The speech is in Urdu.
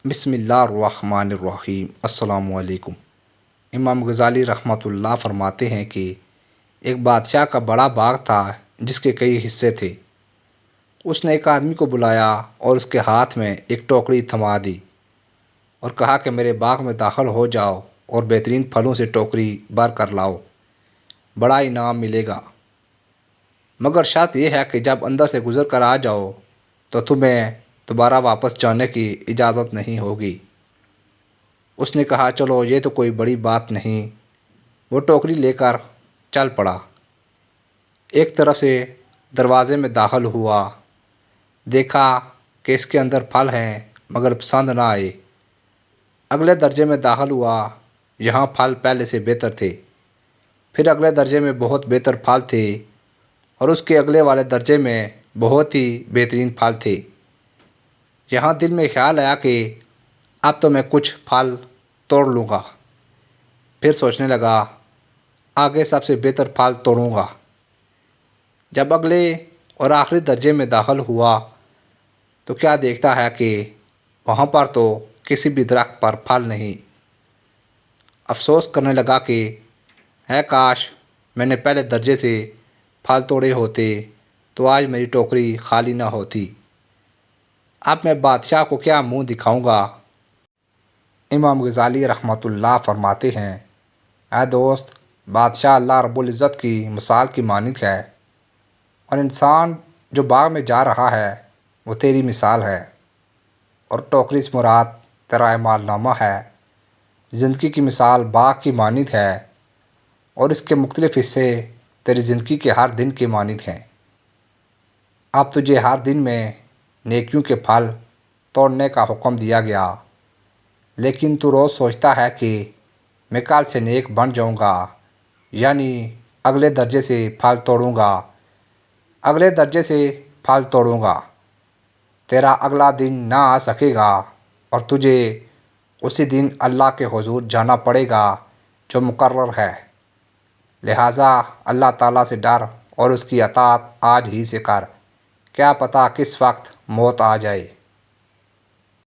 بسم اللہ الرحمن الرحیم۔ السلام علیکم۔ امام غزالی رحمۃ اللہ فرماتے ہیں کہ ایک بادشاہ کا بڑا باغ تھا جس کے کئی حصے تھے۔ اس نے ایک آدمی کو بلایا اور اس کے ہاتھ میں ایک ٹوکری تھما دی اور کہا کہ میرے باغ میں داخل ہو جاؤ اور بہترین پھلوں سے ٹوکری بھر کر لاؤ، بڑا انعام ملے گا، مگر شرط یہ ہے کہ جب اندر سے گزر کر آ جاؤ تو تمہیں دوبارہ واپس جانے کی اجازت نہیں ہوگی۔ اس نے کہا چلو یہ تو کوئی بڑی بات نہیں۔ وہ ٹوکری لے کر چل پڑا، ایک طرف سے دروازے میں داخل ہوا، دیکھا کہ اس کے اندر پھل ہیں مگر پسند نہ آئے۔ اگلے درجے میں داخل ہوا، یہاں پھل پہلے سے بہتر تھے۔ پھر اگلے درجے میں بہت بہتر پھل تھے اور اس کے اگلے والے درجے میں بہت ہی بہترین پھل تھے۔ یہاں دل میں خیال آیا کہ اب تو میں کچھ پھل توڑ لوں گا۔ پھر سوچنے لگا آگے سب سے بہتر پھل توڑوں گا۔ جب اگلے اور آخری درجے میں داخل ہوا تو کیا دیکھتا ہے کہ وہاں پر تو کسی بھی درخت پر پھل نہیں۔ افسوس کرنے لگا کہ ہے کاش میں نے پہلے درجے سے پھل توڑے ہوتے تو آج میری ٹوکری خالی نہ ہوتی۔ اب میں بادشاہ کو کیا منہ دکھاؤں گا؟ امام غزالی رحمۃ اللہ فرماتے ہیں، اے دوست، بادشاہ اللہ رب العزت کی مثال کی مانند ہے اور انسان جو باغ میں جا رہا ہے وہ تیری مثال ہے، اور ٹوکری سے مراد تیرا اعمال نامہ ہے۔ زندگی کی مثال باغ کی مانند ہے اور اس کے مختلف حصے تیری زندگی کے ہر دن کی مانند ہیں۔ اب تجھے ہر دن میں نیکیوں کے پھل توڑنے کا حکم دیا گیا، لیکن تو روز سوچتا ہے کہ میں کل سے نیک بن جاؤں گا، یعنی اگلے درجے سے پھل توڑوں گا، اگلے درجے سے پھل توڑوں گا۔ تیرا اگلا دن نہ آ سکے گا اور تجھے اسی دن اللہ کے حضور جانا پڑے گا جو مقرر ہے۔ لہٰذا اللہ تعالیٰ سے ڈر اور اس کی اطاعت آج ہی سے کر، کیا پتہ کس وقت موت آ جائے۔